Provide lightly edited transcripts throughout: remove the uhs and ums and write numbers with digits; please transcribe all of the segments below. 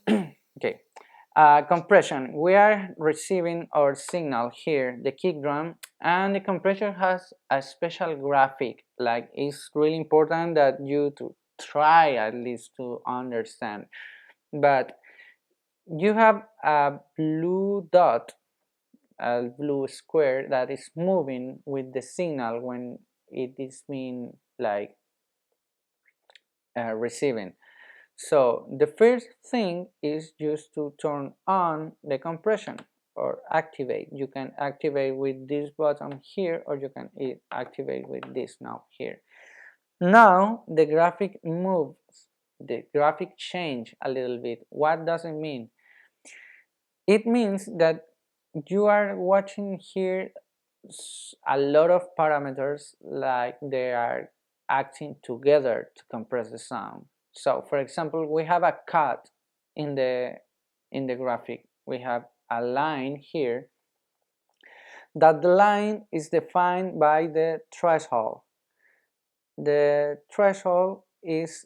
Okay. Compression. We are receiving our signal here, the kick drum, and the compression has a special graphic. Like, it's really important that you to try at least to understand. But you have a blue dot, a blue square that is moving with the signal when it is being like receiving. So the first thing is just to turn on the compression or activate. You can activate with this button here, or you can activate with this now here. Now the graphic moves, the graphic change a little bit. What does it mean? It means that you are watching here a lot of parameters, like they are acting together to compress the sound. So for example, we have a cut in the graphic. We have a line here, that the line is defined by the threshold. The threshold is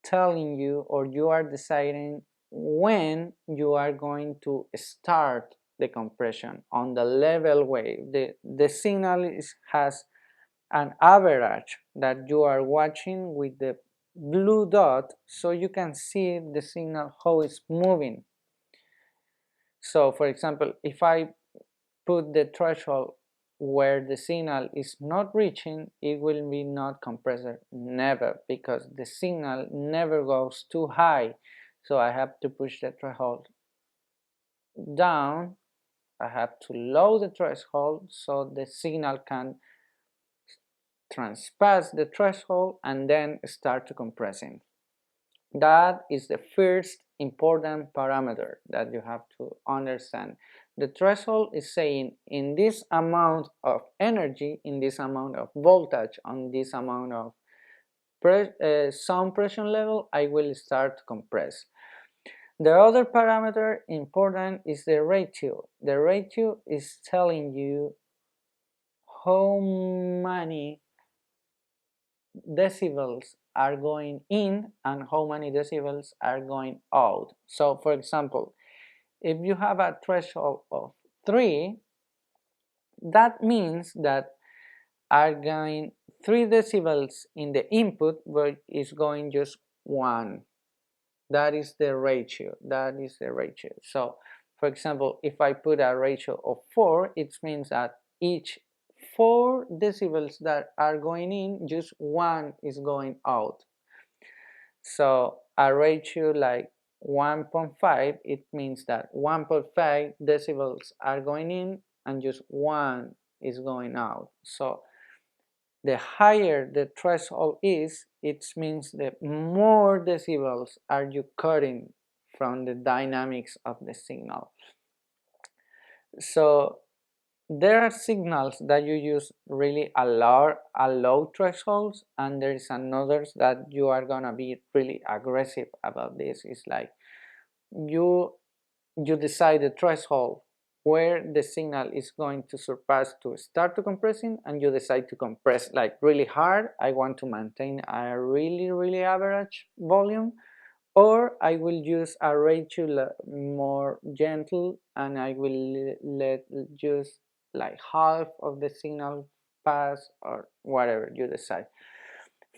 telling you, or you are deciding when you are going to start the compression on the level wave. The signal has an average that you are watching with the blue dot, so you can see the signal how it's moving. So for example, if I put the threshold where the signal is not reaching, it will be not compressor, never, because the signal never goes too high. So I have to push the threshold down. I have to lower the threshold so the signal can transpass the threshold and then start to compressing. That is the first important parameter that you have to understand. The threshold is saying, in this amount of energy, in this amount of voltage, on this amount of sound pressure level, I will start to compress. The other parameter important is the ratio. The ratio is telling you how many decibels are going in and how many decibels are going out. So for example, if you have a threshold of 3, that means that are going 3 decibels in the input, but is going just 1. That is the ratio. That is the ratio. So for example, if I put a ratio of 4, it means that each 4 decibels that are going in, just 1 is going out. So a ratio like 1.5, it means that 1.5 decibels are going in and just 1 is going out. So the higher the threshold is, it means that more decibels are you cutting from the dynamics of the signal. So there are signals that you use really a low thresholds, and there is another that you are gonna be really aggressive about this. It's like you decide the threshold where the signal is going to surpass to start to compressing, and you decide to compress like really hard. I want to maintain a really average volume, or I will use a ratio more gentle, and I will let just like half of the signal pass, or whatever you decide.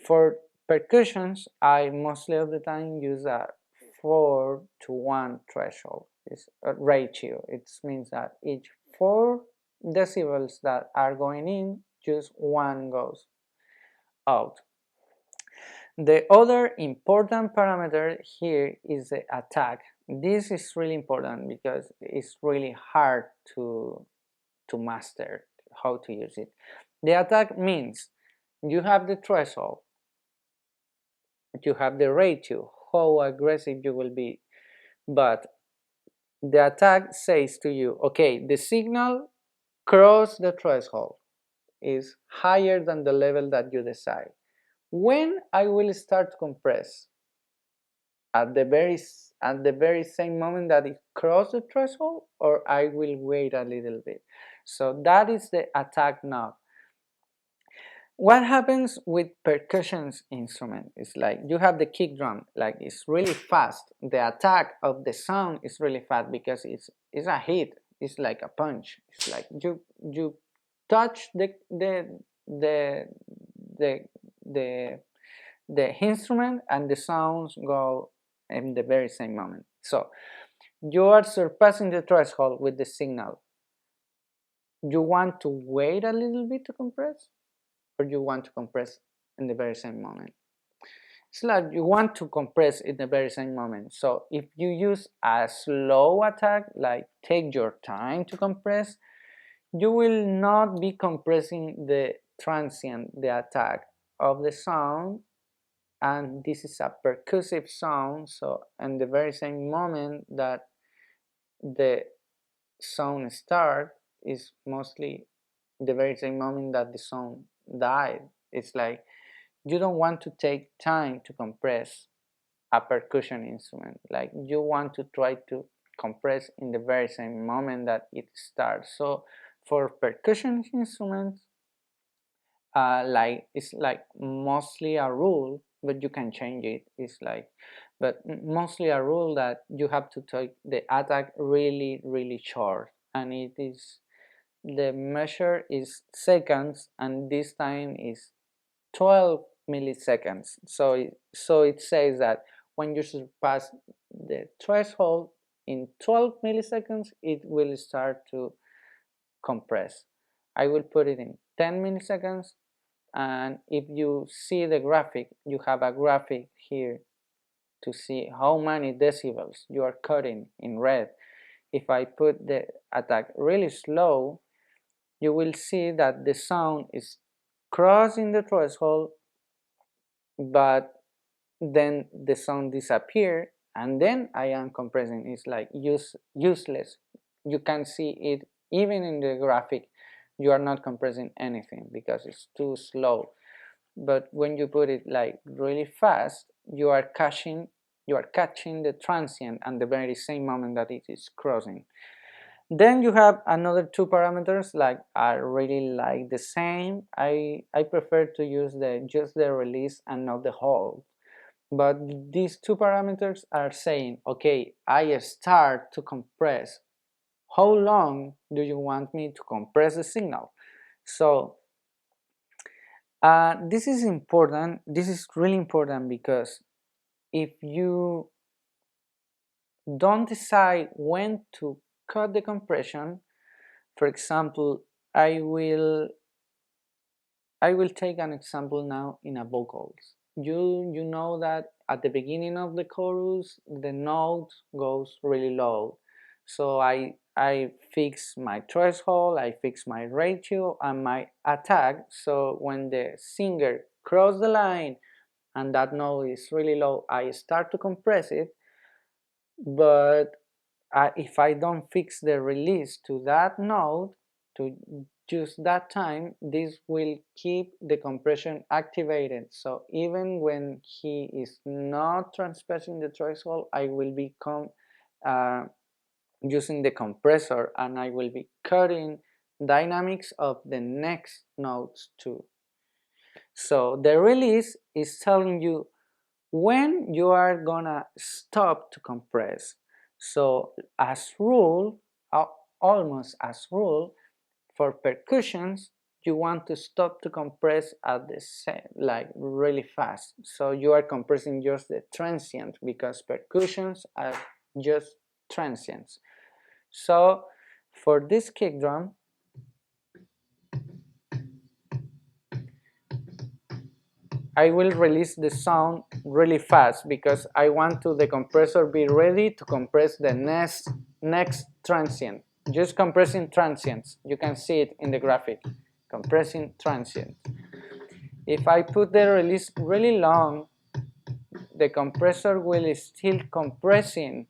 For percussions, I mostly of the time use a 4 to 1 threshold. It's a ratio. It means that each 4 decibels that are going in, just 1 goes out. The other important parameter here is the attack. This is really important because it's really hard to master how to use it. The attack means you have the threshold, you have the ratio, how aggressive you will be, but the attack says to you, okay, the signal cross the threshold, is higher than the level that you decide. When I will start to compress? At the very same moment that it crosses the threshold, or I will wait a little bit. So that is the attack knob. What happens with percussion instrument is like you have the kick drum, like it's really fast. The attack of the sound is really fast because it's a hit. It's like a punch. It's like you touch the the the the instrument and the sounds go in the very same moment. So you are surpassing the threshold with the signal. You want to wait a little bit to compress, or you want to compress in the very same moment. It's like you want to compress in the very same moment. So if you use a slow attack, like take your time to compress, you will not be compressing the transient, the attack of the sound, and this is a percussive sound. So in the very same moment that the sound start is mostly the very same moment that the sound died. It's like you don't want to take time to compress a percussion instrument. Like you want to try to compress in the very same moment that it starts. So for percussion instruments, like it's like mostly a rule, but you can change it. It's like, but mostly a rule that you have to take the attack really, really short, and it is the measure is seconds, and this time is 12 milliseconds. So it says that when you surpass the threshold in 12 milliseconds, it will start to compress. I will put it in 10 milliseconds, and if you see the graphic, you have a graphic here to see how many decibels you are cutting in red. If I put the attack really slow, you will see that the sound is crossing the threshold, but then the sound disappear, and then I am compressing. It's like useless. You can see it even in the graphic. You are not compressing anything because it's too slow. But when you put it like really fast, you are catching the transient and the very same moment that it is crossing. Then you have another two parameters, like I really like the same. I prefer to use the just the release and not the hold. But these two parameters are saying, okay, I start to compress. How long do you want me to compress the signal? So this is important. This is really important because if you don't decide when to cut the compression, for example, I will I will take an example now in a vocals. You know that at the beginning of the chorus the note goes really low. So I fix my threshold, I fix my ratio and my attack. So when the singer cross the line and that note is really low, I start to compress it. But if I don't fix the release to that node, to just that time, this will keep the compression activated. So even when he is not transpressing the threshold, I will be uh, using the compressor, and I will be cutting dynamics of the next nodes too. So the release is telling you when you are gonna stop to compress. So as rule, almost as rule, for percussions, you want to stop to compress at the same, like really fast. So you are compressing just the transient because percussions are just transients. So for this kick drum, I will release the sound really fast because I want to the compressor be ready to compress the next transient. Just compressing transients. You can see it in the graphic. Compressing transient. If I put the release really long, the compressor will still compressing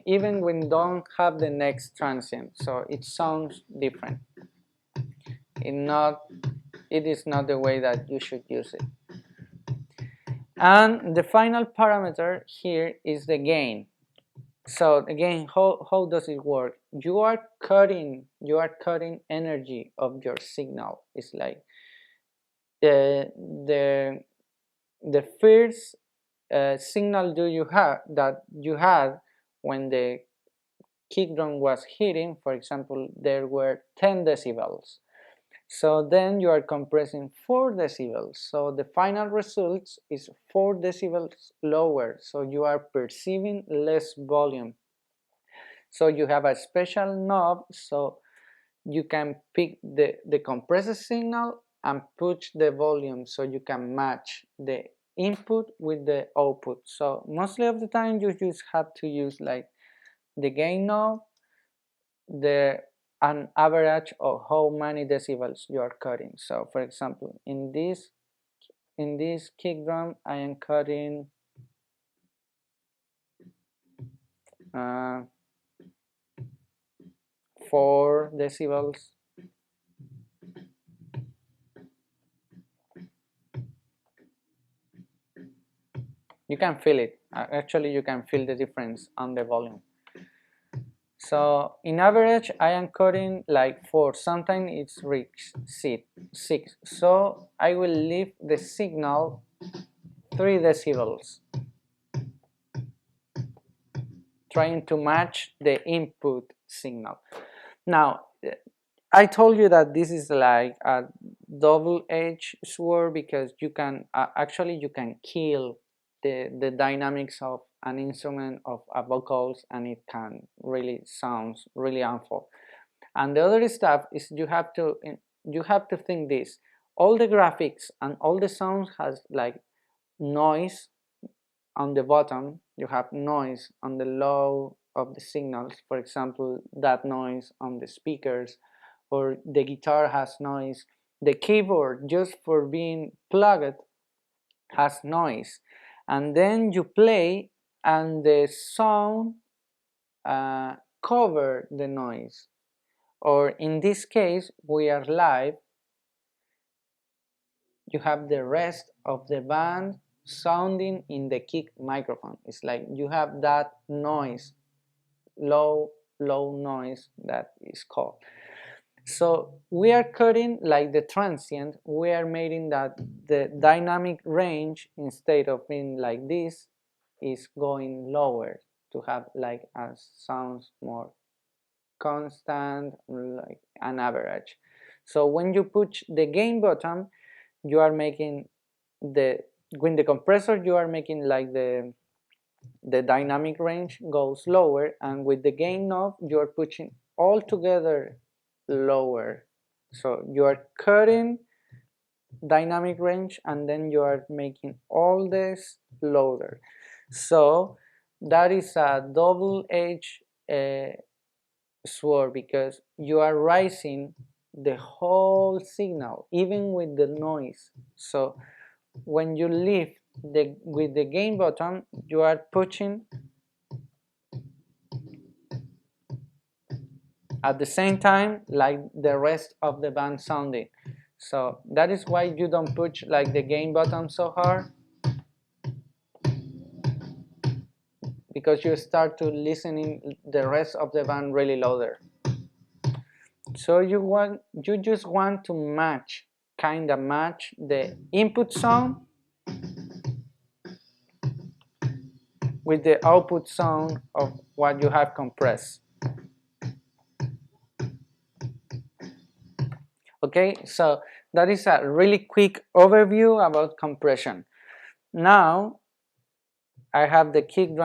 even when don't have the next transient. So it sounds different. It is not the way that you should use it. And the final parameter here is the gain. So again, how does it work? You are cutting energy of your signal. It's like the the the first signal do you have that you had when the kick drum was hitting, for example, there were 10 decibels. So then you are compressing 4 decibels. So the final result is 4 decibels lower. So you are perceiving less volume. So you have a special knob so you can pick the compressor signal and push the volume so you can match the input with the output. So mostly of the time you just have to use like the gain knob, the an average of how many decibels you are cutting. So for example, in this kick drum I am cutting uh, 4 decibels. You can feel it. Actually, you can feel the difference on the volume. So in average, I am cutting like 4. Sometimes it's reach 6. So I will leave the signal 3 decibels, trying to match the input signal. Now, I told you that this is like a double-edged sword because you can actually you can kill the dynamics of an instrument of a vocals, and it can really sounds really harmful. And the other stuff is you have to think this: all the graphics and all the sounds has like noise on the bottom. You have noise on the low of the signals, for example that noise on the speakers, or the guitar has noise, the keyboard just for being plugged has noise, and then you play and the sound cover the noise, or in this case we are live, you have the rest of the band sounding in the kick microphone. It's like you have that noise, low noise that is called. So we are cutting like the transient, we are making that the dynamic range, instead of being like this, is going lower to have like a sounds more constant, like an average. So when you push the gain button, you are making the with the compressor you are making like the dynamic range goes lower, and with the gain knob you are pushing all together lower. So you are cutting dynamic range and then you are making all this lower. So that is a double-edged sword because you are raising the whole signal even with the noise. So when you lift with the gain button, you are pushing at the same time like the rest of the band sounding. So that is why you don't push like the gain button so hard, because you start to listening the rest of the band really louder. So you just want to kind of match the input sound with the output sound of what you have compressed. Okay, so that is a really quick overview about compression. Now I have the kick drum